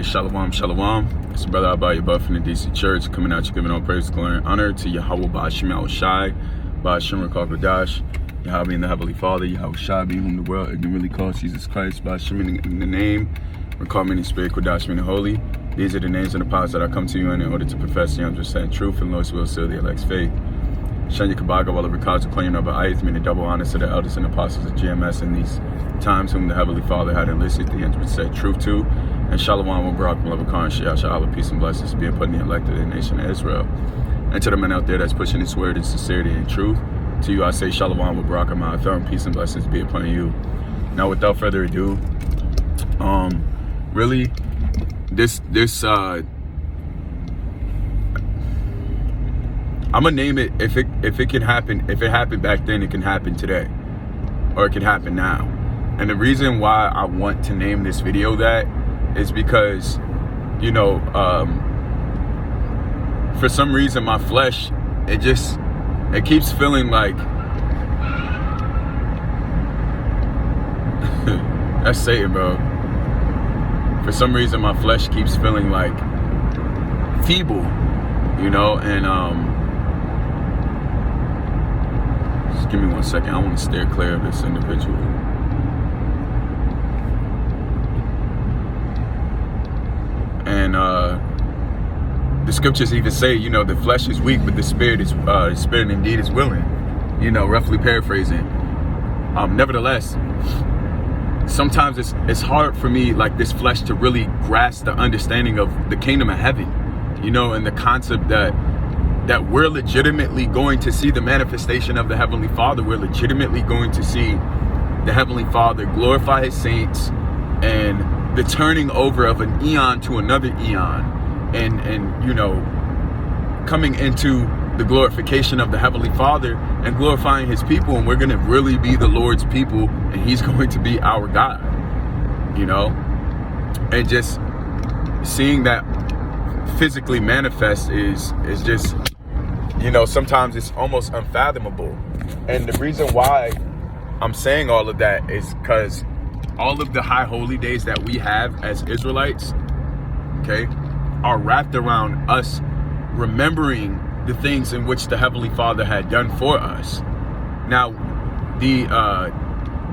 Shalom, shalom. It's your brother Abba Yabba from the DC Church, coming at you, giving all praise, glory, and honor to Yahweh Ba'ashim Yahushai, Ba'ashim Rakal Kadash, Yahweh in the Heavenly Father, Yahweh Shai, whom the world ignorantly calls Jesus Christ, Ba'ashim in the name, Rakal meaning Spirit, Kodash meaning Holy. These are the names and the powers that I come to you in order to profess the understand truth, and Lord's will seal the elect's faith. Shanya Kabaga, while every cause acclaim number ayat, meaning double honor to the elders and apostles of GMS in these times, whom the Heavenly Father had enlisted the ends which said truth to. And Shalom will brought from love Khan, Shah, peace and blessings being put in the elect of the nation of Israel. And to the men out there that's pushing this word in sincerity and truth, to you I say Shalom will brought my throne, peace and blessings be upon you. Now without further ado, really, I'm gonna name it, if it can happen, if it happened back then, it can happen today, or it can happen now. And the reason why I want to name this video that is because, you know, for some reason my flesh, it keeps feeling like that's Satan, bro. For some reason my flesh keeps feeling like feeble, you know, and just give me 1 second. I want to steer clear of this individual. And the scriptures even say, you know, the flesh is weak, but the spirit indeed is willing. You know, roughly paraphrasing. Nevertheless, sometimes it's hard for me, like this flesh, to really grasp the understanding of the kingdom of heaven. You know, and the concept that we're legitimately going to see the manifestation of the Heavenly Father. We're legitimately going to see the Heavenly Father glorify his saints, and the turning over of an eon to another eon, and you know, coming into the glorification of the Heavenly Father and glorifying his people, and we're going to really be the Lord's people, and he's going to be our God, you know. And just seeing that physically manifest is just, you know, sometimes it's almost unfathomable. And the reason why I'm saying all of that is because all of the high holy days that we have as Israelites, okay, are wrapped around us remembering the things in which the Heavenly Father had done for us. Now,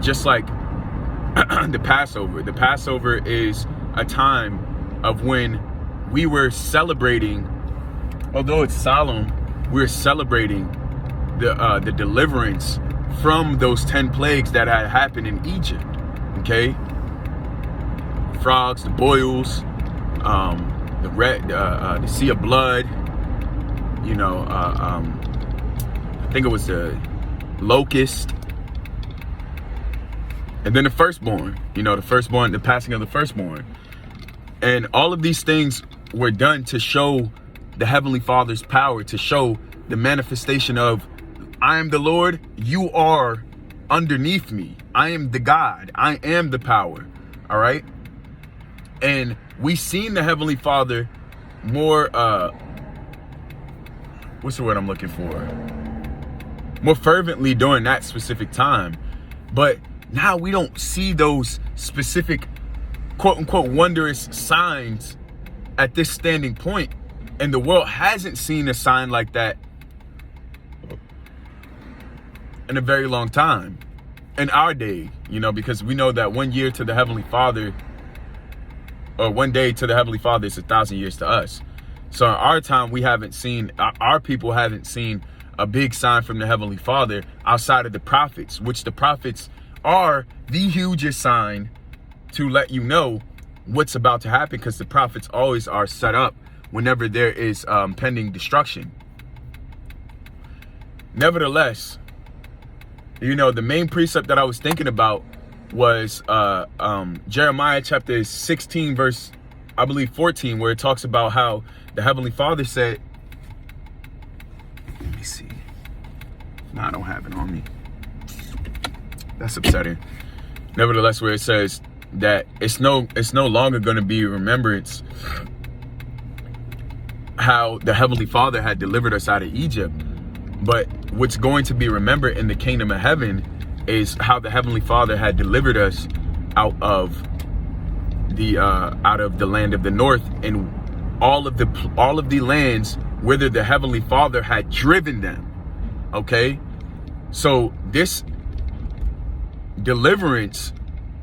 just like the Passover is a time of when we were celebrating, although it's solemn, we're celebrating the deliverance from those 10 plagues that had happened in Egypt. Okay, frogs, the boils, the sea of blood. You know, I think it was the locust, and then the firstborn. You know, the passing of the firstborn, and all of these things were done to show the Heavenly Father's power, to show the manifestation of, I am the Lord, you are underneath me. I am the God. I am the power. All right. And we've seen the Heavenly Father more, what's the word I'm looking for? More fervently during that specific time. But now we don't see those specific quote unquote wondrous signs at this standing point. And the world hasn't seen a sign like that in a very long time in our day, you know, because we know that 1 year to the Heavenly Father, or 1 day to the Heavenly Father, is 1,000 years to us. So in our time, we haven't seen, our people haven't seen a big sign from the Heavenly Father outside of the prophets, which the prophets are the hugest sign to let you know what's about to happen, because the prophets always are set up whenever there is pending destruction. Nevertheless, you know, the main precept that I was thinking about was Jeremiah chapter 16, verse, I believe 14, where it talks about how the Heavenly Father said, let me see. No, I don't have it on me. That's upsetting. Nevertheless, where it says that it's no longer going to be remembrance how the Heavenly Father had delivered us out of Egypt, but what's going to be remembered in the kingdom of heaven is how the Heavenly Father had delivered us out of the land of the north, and all of the lands whither the Heavenly Father had driven them. Okay, so this deliverance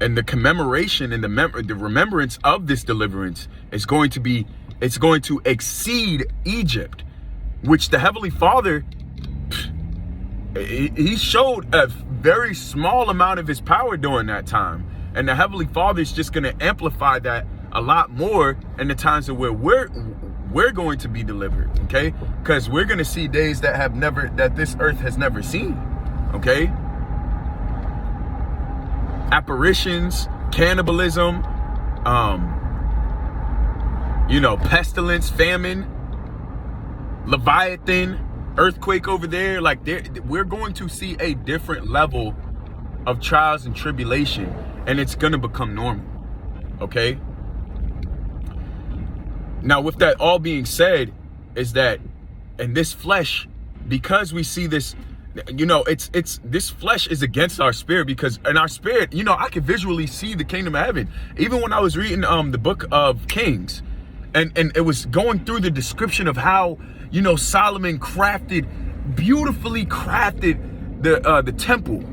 and the commemoration and the remembrance of this deliverance is going to exceed Egypt, which the Heavenly Father, he showed a very small amount of his power during that time. And the Heavenly Father is just going to amplify that a lot more in the times of where we're going to be delivered, okay? Because we're going to see days that this earth has never seen, okay? Apparitions, cannibalism, pestilence, famine, Leviathan, earthquake over there. Like, we're going to see a different level of trials and tribulation, and it's going to become normal, okay? Now, with that all being said, is that in this flesh, because we see this, this flesh is against our spirit, because in our spirit, I can visually see the kingdom of heaven. Even when I was reading the book of Kings, and it was going through the description of how, Solomon beautifully crafted the temple.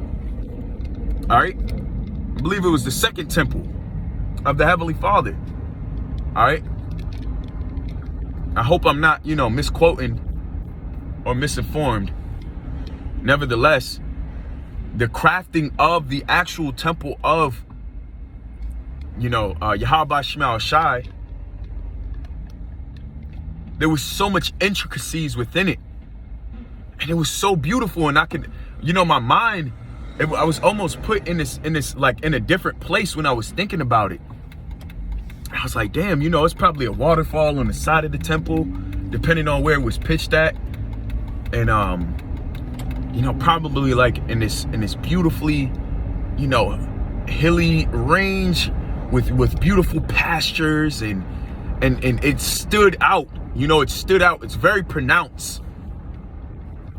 All right, I believe it was the second temple of the Heavenly Father. All right. I hope I'm not, misquoting or misinformed. Nevertheless, the crafting of the actual temple of, Yahweh Shema Shai, there was so much intricacies within it. And it was so beautiful. And I could, my mind, I was almost put in this, like in a different place when I was thinking about it. I was like, damn, it's probably a waterfall on the side of the temple, depending on where it was pitched at. And, probably like in this beautifully, hilly range with beautiful pastures, and it stood out, it's very pronounced.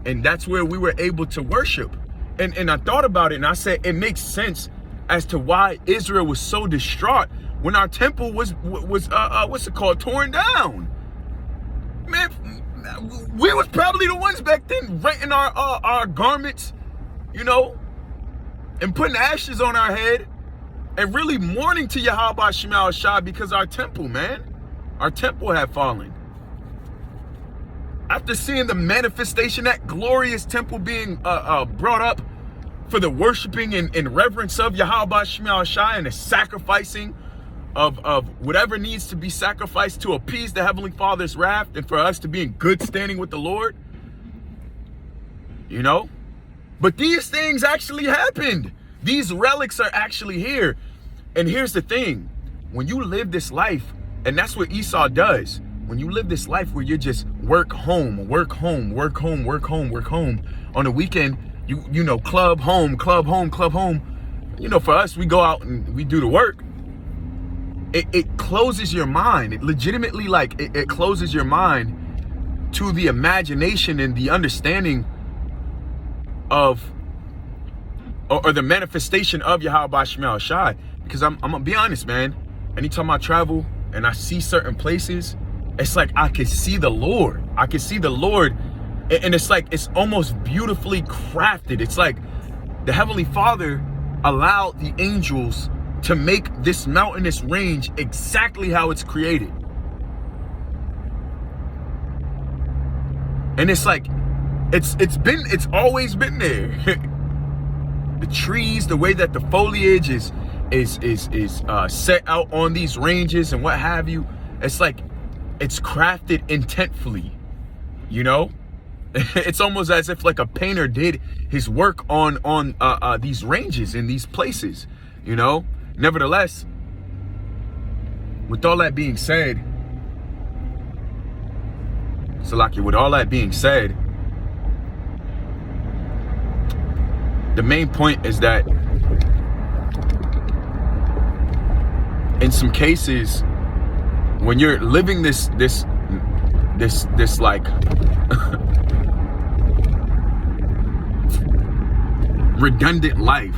And that's where we were able to worship. And I thought about it, and I said, it makes sense as to why Israel was so distraught when our temple was torn down. Man, we was probably the ones back then renting our garments, and putting ashes on our head and really mourning to Yahweh Shema Shai, because our temple had fallen. After seeing the manifestation, that glorious temple being brought up for the worshiping and reverence of Yahweh Shema Shai, and the sacrificing of whatever needs to be sacrificed to appease the Heavenly Father's wrath, and for us to be in good standing with the Lord, but these things actually happened. These relics are actually here. And here's the thing, when you live this life, and that's what Esau does, when you live this life where you just work home on the weekend, you club home, for us, we go out and we do the work. It closes your mind. It legitimately, it closes your mind to the imagination and the understanding of, or the manifestation of Yahweh Shema Shai. Because I'm gonna be honest, man. Anytime I travel and I see certain places, it's like I can see the Lord. And it's like, it's almost beautifully crafted. It's like the Heavenly Father allowed the angels to make this mountainous range exactly how it's created. And it's like, it's always been there. The trees, the way that the foliage is set out on these ranges and what have you, it's like, it's crafted intentfully, It's almost as if like a painter did his work on these ranges in these places, Nevertheless, with all that being said, the main point is that in some cases, when you're living this like redundant life,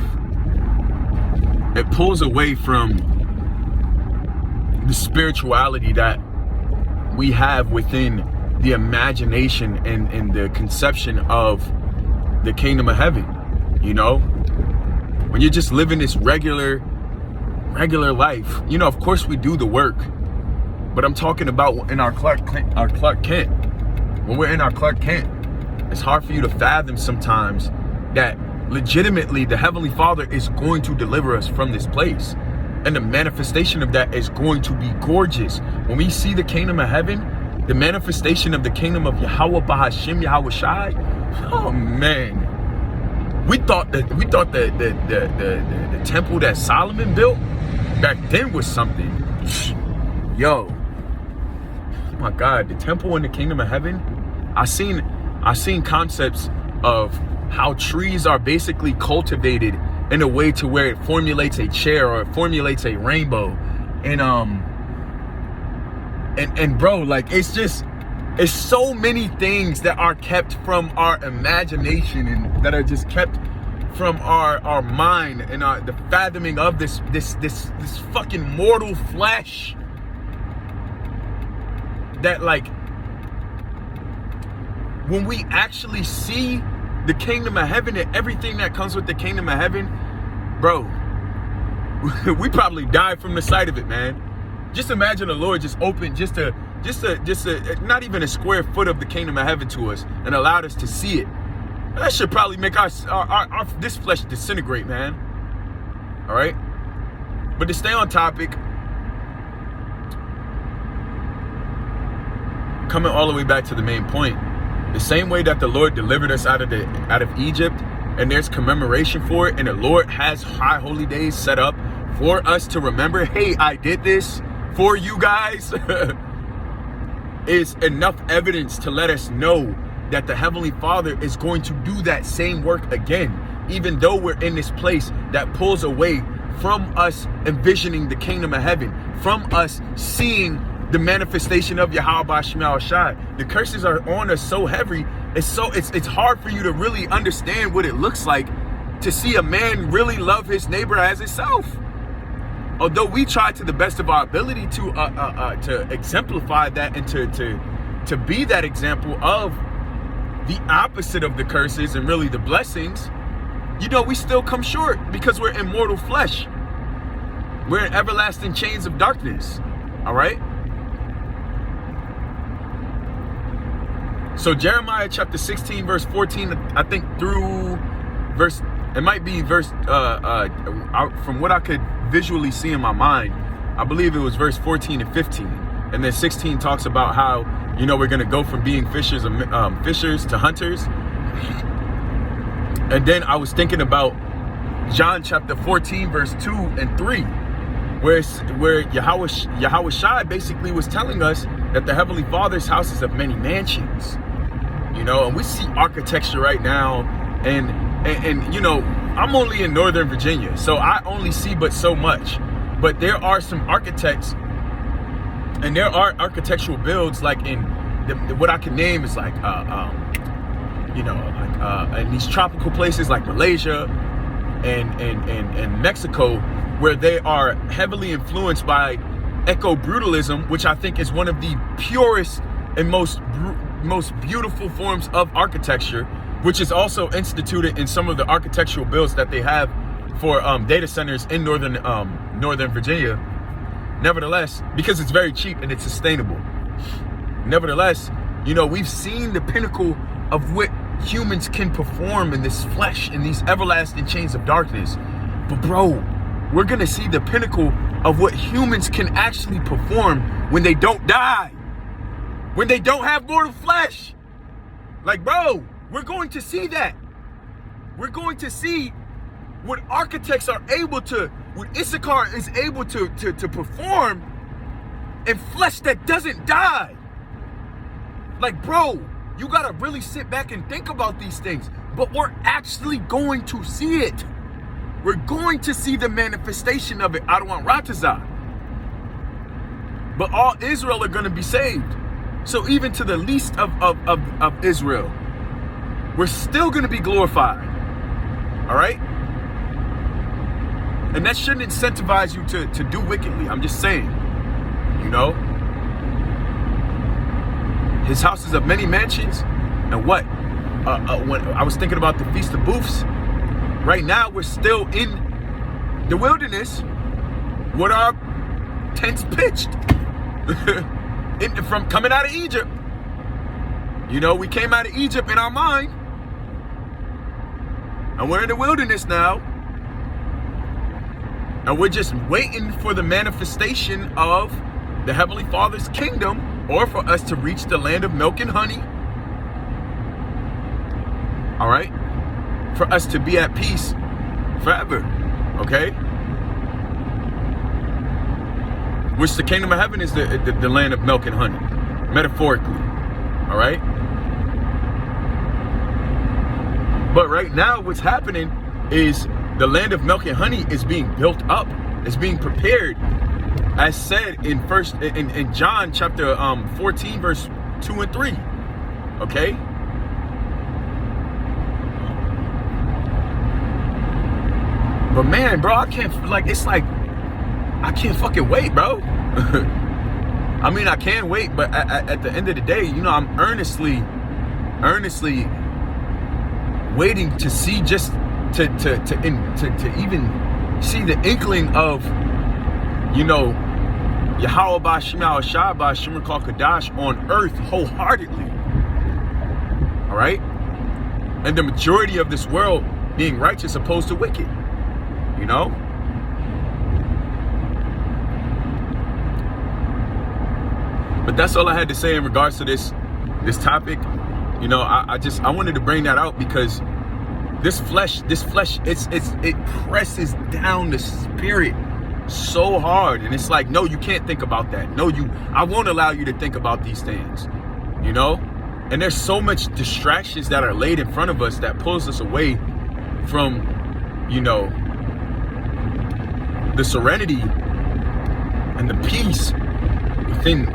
it pulls away from the spirituality that we have within the imagination and the conception of the kingdom of heaven. You know, when you're just living this regular life, you know, of course we do the work, but I'm talking about in our Clark Kent. When we're in our Clark Kent, it's hard for you to fathom sometimes that legitimately the Heavenly Father is going to deliver us from this place. And the manifestation of that is going to be gorgeous. When we see the kingdom of heaven, the manifestation of the kingdom of Yahweh Bahashim Yahweh Shai, oh man. We thought that the temple that Solomon built back then was something. Yo, oh my God, the temple in the kingdom of heaven. I seen concepts of how trees are basically cultivated in a way to where it formulates a chair or it formulates a rainbow. And bro, like, it's so many things that are kept from our imagination and that are just kept from our mind and the fathoming of this fucking mortal flesh. That, like, when we actually see the kingdom of heaven and everything that comes with the kingdom of heaven, bro, we probably die from the sight of it, man. Just imagine the Lord just opened just a not even a square foot of the kingdom of heaven to us and allowed us to see it. That should probably make our this flesh disintegrate, man. All right, but to stay on topic, coming all the way back to the main point, the same way that the Lord delivered us out of Egypt, and there's commemoration for it, and the Lord has high holy days set up for us to remember, hey, I did this for you guys, is enough evidence to let us know that the Heavenly Father is going to do that same work again, even though we're in this place that pulls away from us envisioning the kingdom of heaven, from us seeing the manifestation of Yahweh Shema Shai. The curses are on us so heavy. It's hard for you to really understand what it looks like to see a man really love his neighbor as himself. Although we try to the best of our ability to exemplify that and to be that example of the opposite of the curses and really the blessings, you know, we still come short because we're in mortal flesh. We're in everlasting chains of darkness. All right. So Jeremiah chapter 16, verse 14, I think through verse, it might be verse, from what I could visually see in my mind, I believe it was verse 14 and 15. And then 16 talks about how, you know, we're going to go from being fishers to hunters. And then I was thinking about John chapter 14, verse 2 and 3, where Yahweh Shai basically was telling us that the Heavenly Father's house is of many mansions. You know, and we see architecture right now, and you know, I'm only in Northern Virginia, so I only see but so much. But there are some architects, and there are architectural builds like in what I can name is like, you know, like in these tropical places like Malaysia and Mexico, where they are heavily influenced by eco-brutalism, which I think is one of the purest and most beautiful forms of architecture, which is also instituted in some of the architectural builds that they have for data centers in Northern Virginia. Nevertheless, because it's very cheap and it's sustainable. Nevertheless, you know, we've seen the pinnacle of what humans can perform in this flesh, in these everlasting chains of darkness. But bro, we're gonna see the pinnacle of what humans can actually perform when they don't die, when they don't have mortal flesh. Like, bro, we're going to see that. We're going to see what architects are able to, what Issachar is able to perform in flesh that doesn't die. Like, bro, you gotta really sit back and think about these things. But we're actually going to see it. We're going to see the manifestation of it. I don't want Ratazah. But all Israel are gonna be saved. So even to the least of Israel, we're still gonna be glorified. All right? And that shouldn't incentivize you to do wickedly. I'm just saying. you know? His house is of many mansions. And what? When I was thinking about the Feast of Booths, right now we're still in the wilderness with our tents pitched from coming out of Egypt. You know, we came out of Egypt in our mind, and we're in the wilderness now, and we're just waiting for the manifestation of the Heavenly Father's kingdom, or for us to reach the land of milk and honey. All right, for us to be at peace forever. Okay, which the kingdom of heaven is the land of milk and honey, metaphorically. All right. But right now, what's happening is the land of milk and honey is being built up. It's being prepared, as said in John chapter 14, verse 2 and 3. Okay. But man, bro, I can't fucking wait, bro. I mean, I can wait, but at the end of the day, you know, I'm earnestly waiting to see, just to even see the inkling of, you know, Yahweh Shema Shaba Shema Kadash on earth wholeheartedly. All right, and the majority of this world being righteous opposed to wicked. You know. But that's all I had to say in regards to this topic. You know, I wanted to bring that out because this flesh, it presses down the spirit so hard, and it's like, no, you can't think about that. No, I won't allow you to think about these things. You know, and there's so much distractions that are laid in front of us that pulls us away from, you know, the serenity and the peace within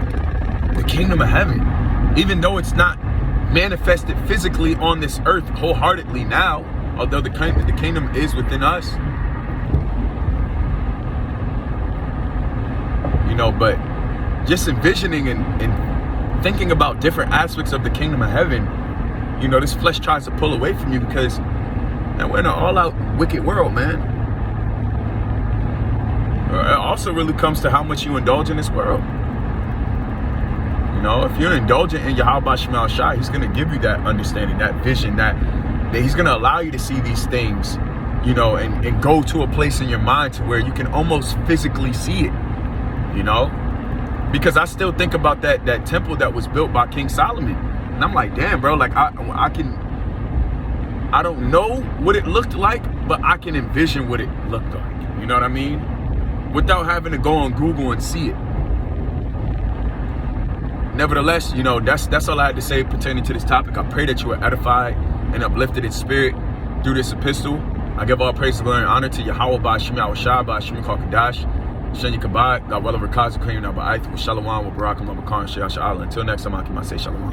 the kingdom of heaven, even though it's not manifested physically on this earth wholeheartedly now, although the kingdom is within us. You know, but just envisioning and thinking about different aspects of the kingdom of heaven, you know, this flesh tries to pull away from you because, man, we're in an all-out wicked world, man. It also really comes to how much you indulge in this world. You know, if you're indulgent in Yahweh Shema Shai, he's going to give you that understanding, that vision, that he's going to allow you to see these things, you know, and go to a place in your mind to where you can almost physically see it, you know, because I still think about that temple that was built by King Solomon. And I'm like, damn, bro, like I don't know what it looked like, but I can envision what it looked like. You know what I mean? Without having to go on Google and see it. Nevertheless, you know, that's all I had to say pertaining to this topic. I pray that you are edified and uplifted in spirit through this epistle. I give all praise, glory, and honor to Yahweh by Shema Shah by Shema Kadash. Shenya Kabad, God well over Kazu Kayun Abba Aith, Shalom, Barak, Mabakan, Shah. Until next time, I say Shalom.